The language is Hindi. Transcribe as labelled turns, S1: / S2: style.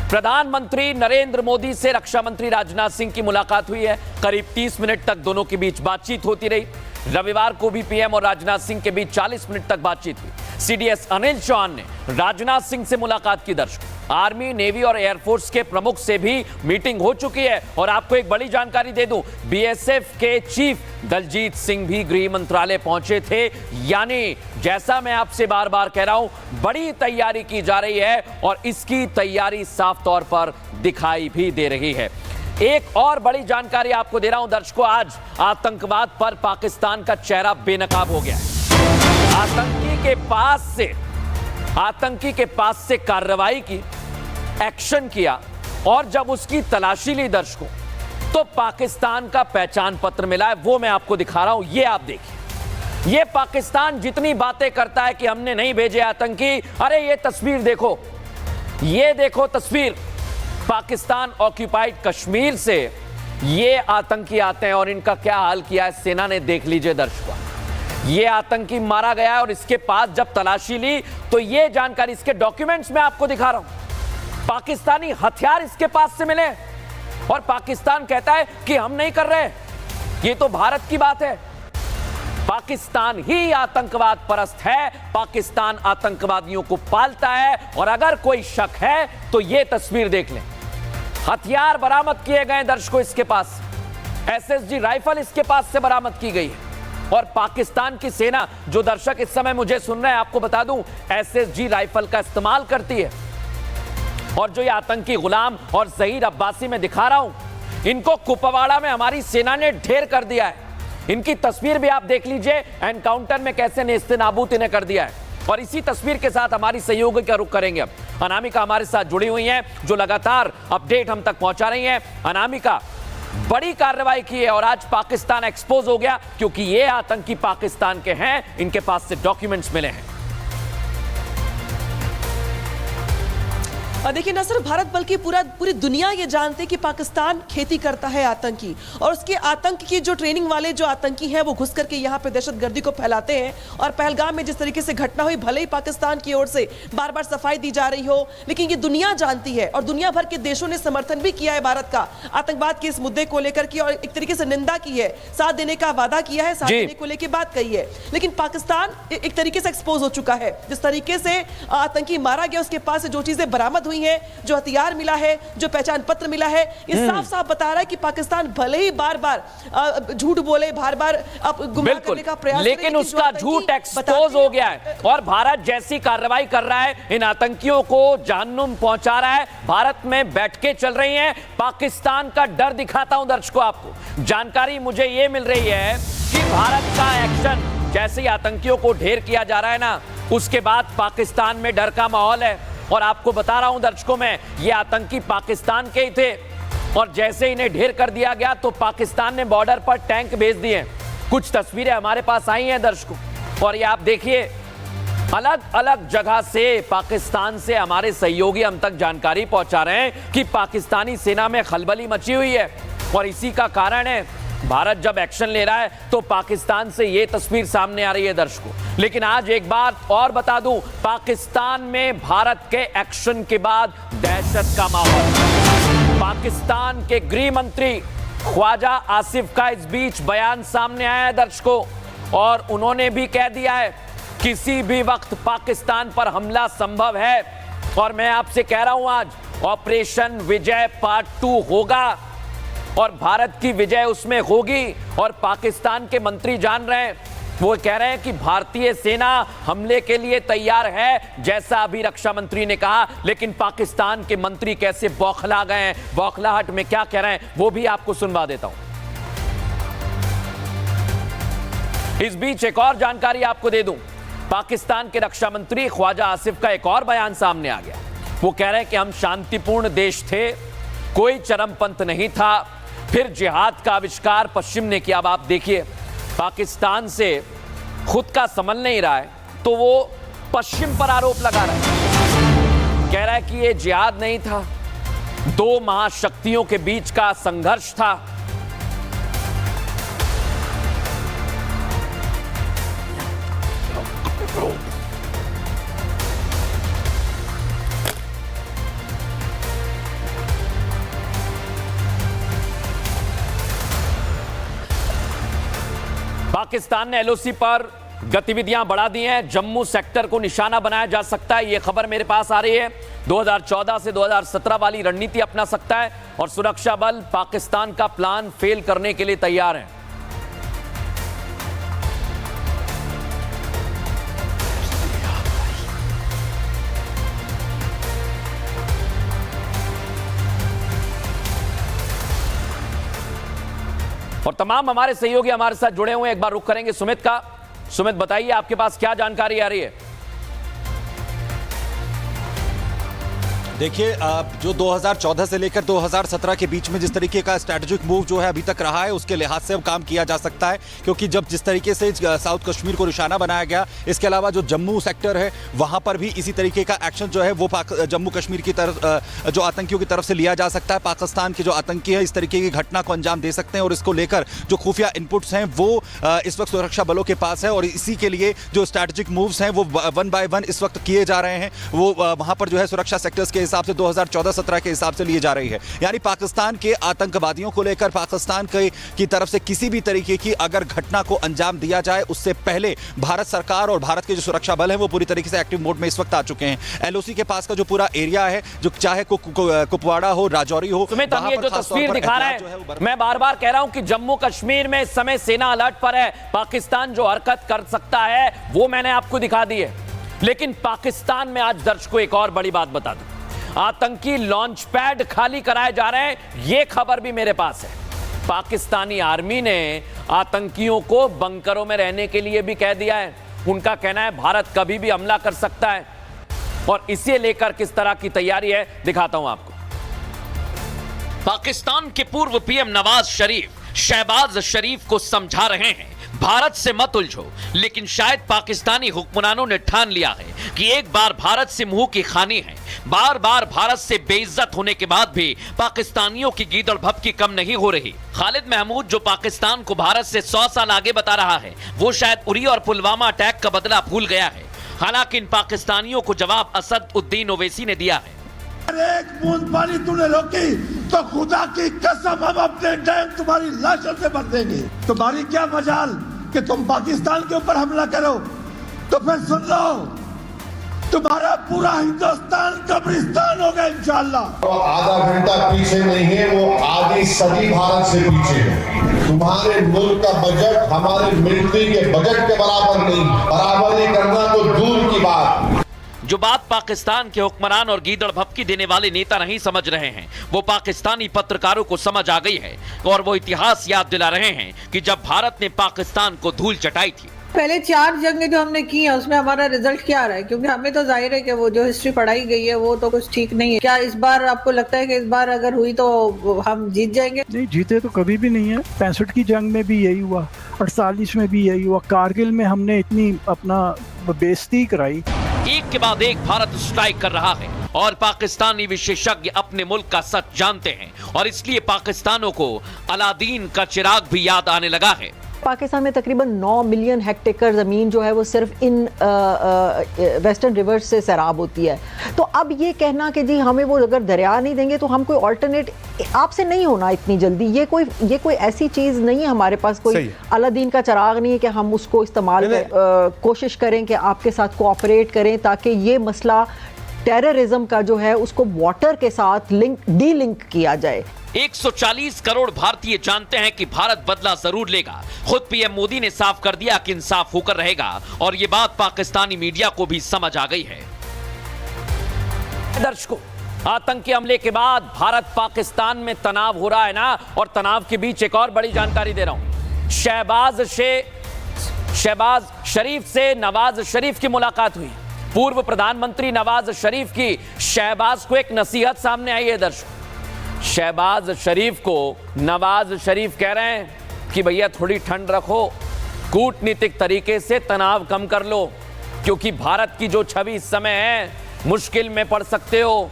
S1: प्रधानमंत्री नरेंद्र मोदी से रक्षा मंत्री राजनाथ सिंह की मुलाकात हुई है। करीब 30 मिनट तक दोनों के बीच बातचीत होती रही। रविवार को भी पीएम और राजनाथ सिंह के बीच 40 मिनट तक बातचीत हुई। सीडीएस अनिल चौहान ने राजनाथ सिंह से मुलाकात की। दर्शकों, आर्मी, नेवी और एयरफोर्स के प्रमुख से भी मीटिंग हो चुकी है। और आपको एक बड़ी जानकारी दे दूं, बीएसएफ के चीफ दलजीत सिंह भी गृह मंत्रालय पहुंचे थे। यानी जैसा मैं आपसे बार बार कह रहा हूं, बड़ी तैयारी की जा रही है और इसकी तैयारी साफ तौर पर दिखाई भी दे रही है। एक और बड़ी जानकारी आपको दे रहा हूं दर्शकों, आज आतंकवाद पर पाकिस्तान का चेहरा बेनकाब हो गया है। आतंकी के पास से कार्रवाई की, एक्शन किया और जब उसकी तलाशी ली दर्शकों, तो पाकिस्तान का पहचान पत्र मिला है। वो मैं आपको दिखा रहा हूं, ये आप देखिए। ये पाकिस्तान जितनी बातें करता है कि हमने नहीं भेजे आतंकी, अरे ये तस्वीर देखो, ये देखो तस्वीर। पाकिस्तान ऑक्यूपाइड कश्मीर से ये आतंकी आते हैं और इनका क्या हाल किया है सेना ने, देख लीजिए दर्शकों। ये आतंकी मारा गया है और इसके पास जब तलाशी ली तो ये जानकारी, इसके डॉक्यूमेंट्स मैं आपको दिखा रहा हूं। पाकिस्तानी हथियार इसके पास से मिले और पाकिस्तान कहता है कि हम नहीं कर रहे। ये तो भारत की बात है। पाकिस्तान ही आतंकवाद परस्त है, पाकिस्तान आतंकवादियों को पालता है। और अगर कोई शक है तो ये तस्वीर देख लें। हथियार बरामद किए गए दर्शकों, इसके पास एसएसजी राइफल इसके पास से बरामद की गई है। और पाकिस्तान की सेना, जो दर्शक इस समय मुझे सुन रहे हैं, आपको बता दूं, एसएसजी राइफल का इस्तेमाल करती है। और जो ये आतंकी गुलाम और ज़हीर अब्बासी में दिखा रहा हूं, इनको कुपवाड़ा में हमारी सेना ने ढेर कर दिया है। इनकी तस्वीर भी आप देख लीजिए, एनकाउंटर में कैसे नेस्तनाबूत इन्हें कर दिया है। और इसी तस्वीर के साथ हमारी सहयोगी का रुख करेंगे। अब अनामिका हमारे साथ जुड़ी हुई हैं, जो लगातार अपडेट हम तक पहुंचा रही हैं। अनामिका, बड़ी कार्रवाई की है और आज पाकिस्तान एक्सपोज हो गया क्योंकि ये आतंकी पाकिस्तान के हैं, इनके पास से डॉक्यूमेंट्स मिले हैं।
S2: और देखिए न सिर्फ भारत बल्कि पूरी दुनिया ये जानती है कि पाकिस्तान खेती करता है आतंकी, और उसके आतंक की जो ट्रेनिंग वाले जो आतंकी हैं वो घुस करके यहाँ पे दहशतगर्दी को फैलाते हैं। और पहलगाम में जिस तरीके से घटना हुई, भले ही पाकिस्तान की ओर से बार बार सफाई दी जा रही हो, लेकिन ये दुनिया जानती है और दुनिया भर के देशों ने समर्थन भी किया है भारत का आतंकवाद के इस मुद्दे को लेकर के, और एक तरीके से निंदा की है, साथ देने का वादा किया है, साथ देने को लेकर बात कही है। लेकिन पाकिस्तान एक तरीके से एक्सपोज हो चुका है। जिस तरीके से आतंकी मारा गया, उसके पास से जो चीजें बरामद हुई है, जो हथियार मिला है, जो पहचान पत्र मिला है, ये साफ साफ बता रहा है कि पाकिस्तान भले ही बार बार झूठ बोले, बार बार गुमराह करने का प्रयास,
S1: लेकिन उसका झूठ एक्सपोज हो गया है। और भारत जैसी कार्रवाई कर रहा है, इन आतंकियों को जहन्नुम पहुंचा रहा है। भारत में बैठकें चल रही हैं। पाकिस्तान का डर दिखाता हूं दर्शकों आपको। जानकारी मुझे यह मिल रही है कि भारत का एक्शन, जैसे ही आतंकियों को ढेर किया जा रहा है ना, उसके बाद पाकिस्तान में डर का माहौल है। और आपको बता रहा हूं दर्शकों, में ये आतंकी पाकिस्तान के ही थे और जैसे इन्हें ढेर कर दिया गया तो पाकिस्तान ने बॉर्डर पर टैंक भेज दिए। कुछ तस्वीरें हमारे पास आई हैं दर्शकों, और ये आप देखिए, अलग अलग जगह से पाकिस्तान से हमारे सहयोगी हम तक जानकारी पहुंचा रहे हैं कि पाकिस्तानी सेना में खलबली मची हुई है। और इसी का कारण है, भारत जब एक्शन ले रहा है तो पाकिस्तान से यह तस्वीर सामने आ रही है दर्शकों। लेकिन आज एक बात और बता दूं, पाकिस्तान में भारत के एक्शन के बाद दहशत का माहौल। पाकिस्तान के गृह मंत्री ख्वाजा आसिफ का इस बीच बयान सामने आया है दर्शकों, और उन्होंने भी कह दिया है किसी भी वक्त पाकिस्तान पर हमला संभव है। और मैं आपसे कह रहा हूं, आज ऑपरेशन विजय पार्ट 2 होगा और भारत की विजय उसमें होगी। और पाकिस्तान के मंत्री जान रहे हैं, वो कह रहे हैं कि भारतीय सेना हमले के लिए तैयार है, जैसा अभी रक्षा मंत्री ने कहा। लेकिन पाकिस्तान के मंत्री कैसे बौखला गए हैं, बौखलाहट में क्या कह रहे हैं, वो भी आपको सुनवा देता हूं। इस बीच एक और जानकारी आपको दे दूं, पाकिस्तान के रक्षा मंत्री ख्वाजा आसिफ का एक और बयान सामने आ गया। वो कह रहे हैं कि हम शांतिपूर्ण देश थे, कोई चरमपंथ नहीं था, फिर जिहाद का आविष्कार पश्चिम ने किया। अब आप देखिए, पाकिस्तान से खुद का संभल नहीं रहा है तो वो पश्चिम पर आरोप लगा रहा है, कह रहा है कि ये जिहाद नहीं था, दो महाशक्तियों के बीच का संघर्ष था। पाकिस्तान ने एलओसी पर गतिविधियां बढ़ा दी हैं, जम्मू सेक्टर को निशाना बनाया जा सकता है, यह खबर मेरे पास आ रही है। 2014 से 2017 वाली रणनीति अपना सकता है और सुरक्षा बल पाकिस्तान का प्लान फेल करने के लिए तैयार हैं। और तमाम हमारे सहयोगी हमारे साथ जुड़े हुए हैं, एक बार रुख करेंगे सुमित का। सुमित, बताइए आपके पास क्या जानकारी आ रही है?
S3: देखिए, जो 2014 से लेकर 2017 के बीच में जिस तरीके का स्ट्रैटेजिक मूव जो है अभी तक रहा है, उसके लिहाज से अब काम किया जा सकता है, क्योंकि जब जिस तरीके से साउथ कश्मीर को निशाना बनाया गया, इसके अलावा जो जम्मू सेक्टर है वहां पर भी इसी तरीके का एक्शन जो है वो जम्मू कश्मीर की तरफ जो आतंकियों की तरफ से लिया जा सकता है। पाकिस्तान के जो आतंकी है इस तरीके की घटना को अंजाम दे सकते हैं और इसको लेकर जो खुफिया इनपुट्स हैं वो इस वक्त सुरक्षा बलों के पास है और इसी के लिए जो स्ट्रैटेजिक मूव्स हैं वो 1 बाय 1 इस वक्त किए जा रहे हैं। वो वहां पर जो है सुरक्षा सेक्टर्स के हिसाब से 2014-17 के हिसाब से लिए जा रही है। यानी पाकिस्तान के आतंकवादियों को लेकर पाकिस्तान की तरफ से किसी भी तरीके की अगर घटना को अंजाम दिया जाए, उससे पहले भारत सरकार और भारत के जो सुरक्षा बल हैं वो पूरी तरीके से एक्टिव मोड में इस वक्त आ चुके हैं। एलओसी के पास का जो पूरा एरिया है, जो चाहे कुपवाड़ा हो, राजौरी हो,
S1: सुमित, हम ये जो तस्वीर दिखा रहे हैं, मैं बार बार कह रहा हूं कि जम्मू कश्मीर में इस समय सेना अलर्ट पर है। पाकिस्तान जो हरकत कर सकता है वो मैंने आपको दिखा दी है, लेकिन पाकिस्तान में आज दर्शकों एक और बड़ी बात बता दूं, आतंकी लॉन्च पैड खाली कराए जा रहे हैं, यह खबर भी मेरे पास है। पाकिस्तानी आर्मी ने आतंकियों को बंकरों में रहने के लिए भी कह दिया है। उनका कहना है भारत कभी भी हमला कर सकता है और इसे लेकर किस तरह की तैयारी है दिखाता हूं आपको। पाकिस्तान के पूर्व पीएम नवाज शरीफ शहबाज शरीफ को समझा रहे हैं भारत से मत उलझो, लेकिन शायद पाकिस्तानी हुक्मरानों ने ठान लिया है कि एक बार भारत से मुंह की खानी है। बार बार भारत से बेइज्जत होने के बाद भी पाकिस्तानियों की गीदड़ भभकी कम नहीं हो रही। खालिद महमूद जो पाकिस्तान को भारत से 100 साल आगे बता रहा है, वो शायद उरी और पुलवामा अटैक का बदला भूल गया है। हालांकि इन पाकिस्तानियों को जवाब असद उद्दीन ओवैसी ने दिया है।
S4: एक बूंद पानी तूने रोकी तो खुदा की कसम हम अपने डैम तुम्हारी लाशों से भर देंगे। तुम्हारी क्या मजाल कि तुम पाकिस्तान के ऊपर हमला करो, तो फिर सुन लो, तुम्हारा पूरा हिंदुस्तान कब्रिस्तान होगा इंशाअल्लाह।
S5: तो आधा घंटा पीछे नहीं है, वो आधी सदी भारत से पीछे है। तुम्हारे मुल्क का बजट हमारे मिलिट्री के बजट के बराबर नहीं, बराबरी करना तो दूर की बात।
S1: जो बात पाकिस्तान के हुक्मरान और गीदड़ भभकी देने वाले नेता नहीं समझ रहे हैं, वो पाकिस्तानी पत्रकारों को समझ आ गई है और वो इतिहास याद दिला रहे हैं कि जब भारत ने पाकिस्तान को धूल चटाई थी।
S6: पहले 4 जंगें जो हमने की हैं उसमें हमारा रिजल्ट क्या रहा है, क्योंकि हमें तो जाहिर है कि वो जो हिस्ट्री पढ़ाई गई है वो तो कुछ ठीक नहीं है। क्या इस बार आपको लगता है कि इस बार अगर हुई तो हम जीत जाएंगे?
S7: नहीं, जीते तो कभी भी नहीं है। 65 की जंग में भी यही हुआ, 48 में भी यही हुआ, कारगिल में हमने इतनी अपना बेइज्जती कराई।
S1: एक के बाद एक भारत स्ट्राइक कर रहा है और पाकिस्तानी विशेषज्ञ अपने मुल्क का सच जानते हैं और इसलिए पाकिस्तानियों को अलादीन का चिराग भी याद आने लगा है।
S8: पाकिस्तान में तकरीबन 9 मिलियन हेक्टेयर ज़मीन जो है वो सिर्फ इन वेस्टर्न रिवर्स से सैराब होती है। तो अब ये कहना कि जी हमें वो अगर दरिया नहीं देंगे तो हम कोई ऑल्टरनेट आपसे नहीं होना इतनी जल्दी, ये कोई ऐसी चीज़ नहीं है हमारे पास, कोई अलादीन का चिराग नहीं है कि हम उसको इस्तेमाल कोशिश करें कि आपके साथ कोऑपरेट करें ताकि ये मसला टेररिज्म का जो है उसको वाटर के साथ डी लिंक किया जाए।
S1: 140 करोड़ भारतीय जानते हैं कि भारत बदला जरूर लेगा। खुद पीएम मोदी ने साफ कर दिया कि इंसाफ होकर रहेगा और ये बात पाकिस्तानी मीडिया को भी समझ आ गई है। दर्शकों, आतंकी हमले के बाद भारत पाकिस्तान में तनाव हो रहा है ना, और तनाव के बीच एक और बड़ी जानकारी दे रहा हूं। शहबाज शरीफ से नवाज शरीफ की मुलाकात हुई। पूर्व प्रधानमंत्री नवाज शरीफ की शहबाज को एक नसीहत सामने आई है। दर्शकों, शहबाज शरीफ को नवाज शरीफ कह रहे हैं कि भैया थोड़ी ठंड रखो, कूटनीतिक तरीके से तनाव कम कर लो, क्योंकि भारत की जो छवि इस समय है मुश्किल में पड़ सकते हो।